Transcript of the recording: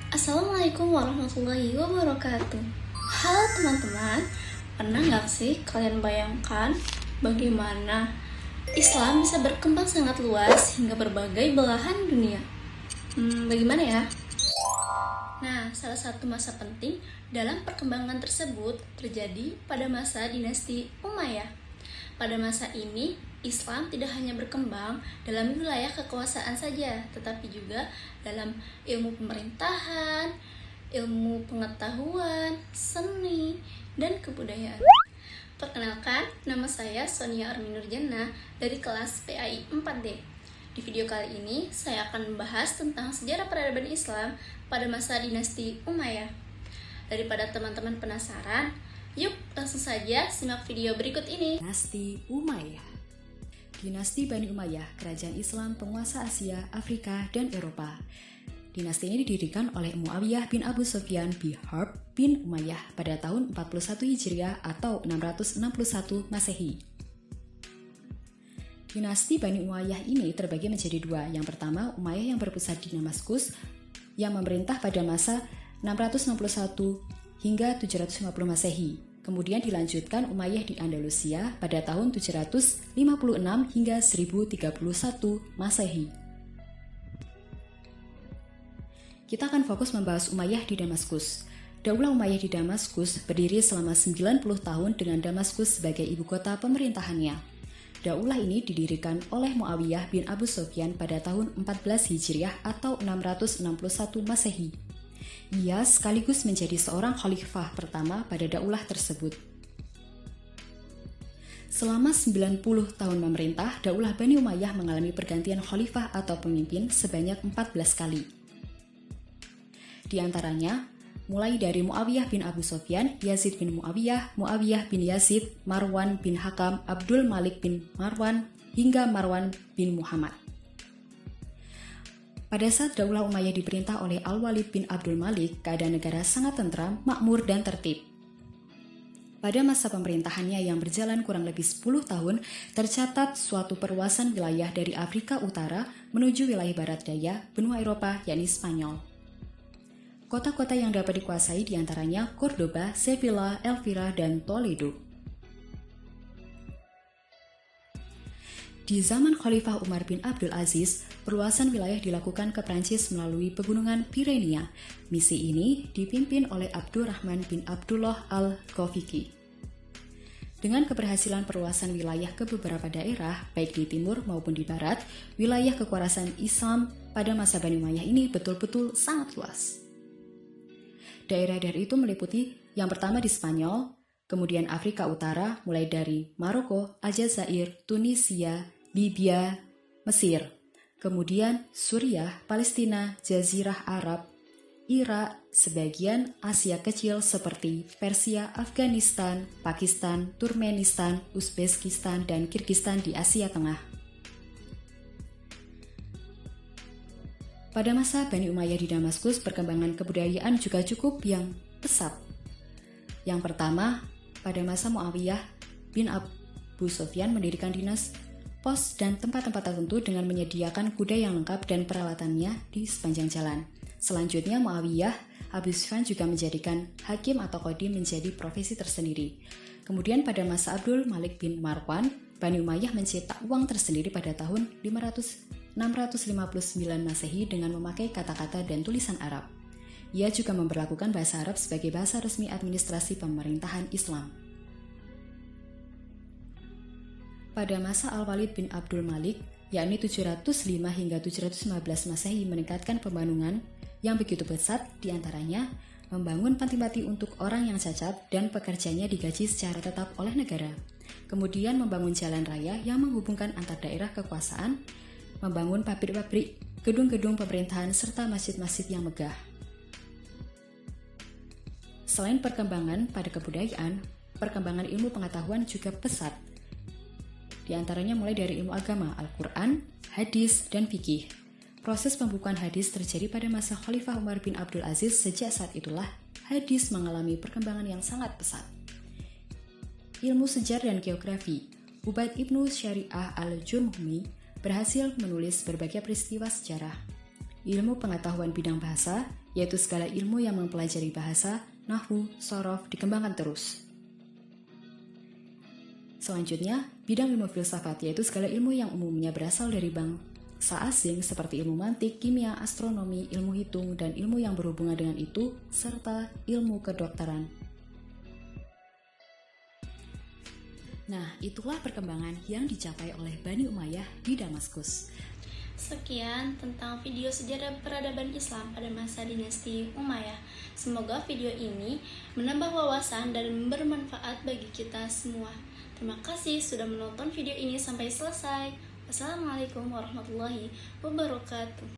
Assalamualaikum warahmatullahi wabarakatuh. Halo teman-teman, pernah nggak sih kalian bayangkan bagaimana Islam bisa berkembang sangat luas hingga berbagai belahan dunia? Bagaimana ya? Nah, salah satu masa penting dalam perkembangan tersebut terjadi pada masa dinasti Umayyah. Pada masa ini, Islam tidak hanya berkembang dalam wilayah kekuasaan saja, tetapi juga dalam ilmu pemerintahan, ilmu pengetahuan, seni, dan kebudayaan. Perkenalkan, nama saya Sonia Armi Nurjana dari kelas PAI 4D. Di video kali ini, saya akan membahas tentang sejarah peradaban Islam pada masa dinasti Umayyah. Daripada teman-teman penasaran, yuk langsung saja simak video berikut ini. Dinasti Umayyah. Dinasti Bani Umayyah, kerajaan Islam penguasa Asia, Afrika, dan Eropa. Dinasti ini didirikan oleh Muawiyah bin Abu Sufyan bin Harb bin Umayyah pada tahun 41 Hijriah atau 661 Masehi. Dinasti Bani Umayyah ini terbagi menjadi dua. Yang pertama, Umayyah yang berpusat di Damaskus, yang memerintah pada masa 661 hingga 750 Masehi. Kemudian dilanjutkan Umayyah di Andalusia pada tahun 756 hingga 1031 Masehi. Kita akan fokus membahas Umayyah di Damaskus. Daulah Umayyah di Damaskus berdiri selama 90 tahun dengan Damaskus sebagai ibu kota pemerintahannya. Daulah ini didirikan oleh Muawiyah bin Abu Sufyan pada tahun 14 Hijriah atau 661 Masehi. Ia sekaligus menjadi seorang khalifah pertama pada daulah tersebut. Selama 90 tahun memerintah, daulah Bani Umayyah mengalami pergantian khalifah atau pemimpin sebanyak 14 kali. Di antaranya, mulai dari Muawiyah bin Abu Sufyan, Yazid bin Muawiyah, Muawiyah bin Yazid, Marwan bin Hakam, Abdul Malik bin Marwan, hingga Marwan bin Muhammad. Pada saat Daulah Umayyah diperintah oleh Al-Walid bin Abdul Malik, keadaan negara sangat tentram, makmur, dan tertib. Pada masa pemerintahannya yang berjalan kurang lebih 10 tahun, tercatat suatu perluasan wilayah dari Afrika Utara menuju wilayah barat daya benua Eropa, yakni Spanyol. Kota-kota yang dapat dikuasai diantaranya Cordoba, Sevilla, Elvira, dan Toledo. Di zaman Khalifah Umar bin Abdul Aziz, perluasan wilayah dilakukan ke Prancis melalui pegunungan Pyrenea. Misi ini dipimpin oleh Abdurrahman bin Abdullah al-Ghafiqi. Dengan keberhasilan perluasan wilayah ke beberapa daerah, baik di timur maupun di barat, wilayah kekuasaan Islam pada masa Bani Umayyah ini betul-betul sangat luas. Daerah-daerah itu meliputi yang pertama di Spanyol, kemudian Afrika Utara, mulai dari Maroko, Aljazair, Tunisia, Libya, Mesir, kemudian Suriah, Palestina, Jazirah Arab, Irak, sebagian Asia kecil seperti Persia, Afghanistan, Pakistan, Turkmenistan, Uzbekistan, dan Kirgistan di Asia Tengah. Pada masa Bani Umayyah di Damaskus, perkembangan kebudayaan juga cukup yang pesat. Yang pertama, pada masa Muawiyah bin Abu Sufyan mendirikan dinas, pos, dan tempat-tempat tertentu dengan menyediakan kuda yang lengkap dan peralatannya di sepanjang jalan. Selanjutnya, Muawiyah Abu Sufyan juga menjadikan hakim atau qadim menjadi profesi tersendiri. Kemudian pada masa Abdul Malik bin Marwan, Bani Umayyah mencetak uang tersendiri pada tahun 659 Masehi dengan memakai kata-kata dan tulisan Arab. Ia juga memberlakukan bahasa Arab sebagai bahasa resmi administrasi pemerintahan Islam. Pada masa Al-Walid bin Abdul Malik, yakni 705 hingga 715 Masehi, meningkatkan pembangunan yang begitu pesat, diantaranya membangun panti-panti untuk orang yang cacat dan pekerjanya digaji secara tetap oleh negara. Kemudian membangun jalan raya yang menghubungkan antar daerah kekuasaan, membangun pabrik-pabrik, gedung-gedung pemerintahan, serta masjid-masjid yang megah. Selain perkembangan pada kebudayaan, perkembangan ilmu pengetahuan juga pesat. Di antaranya mulai dari ilmu agama, Al-Quran, hadis, dan fikih. Proses pembukuan hadis terjadi pada masa Khalifah Umar bin Abdul Aziz. Sejak saat itulah, hadis mengalami perkembangan yang sangat pesat. Ilmu sejarah dan geografi, Ubaid ibnu Syariah al-Jurhumi berhasil menulis berbagai peristiwa sejarah. ilmu pengetahuan bidang bahasa, yaitu segala ilmu yang mempelajari bahasa, nahwu, sorof, dikembangkan terus. Selanjutnya, bidang ilmu filsafat, yaitu segala ilmu yang umumnya berasal dari bangsa asing seperti ilmu mantik, kimia, astronomi, ilmu hitung, dan ilmu yang berhubungan dengan itu, serta ilmu kedokteran. Nah, itulah perkembangan yang dicapai oleh Bani Umayyah di Damaskus. Sekian tentang video sejarah peradaban Islam pada masa dinasti Umayyah. Semoga video ini menambah wawasan dan bermanfaat bagi kita semua. Terima kasih sudah menonton video ini sampai selesai. Wassalamualaikum warahmatullahi wabarakatuh.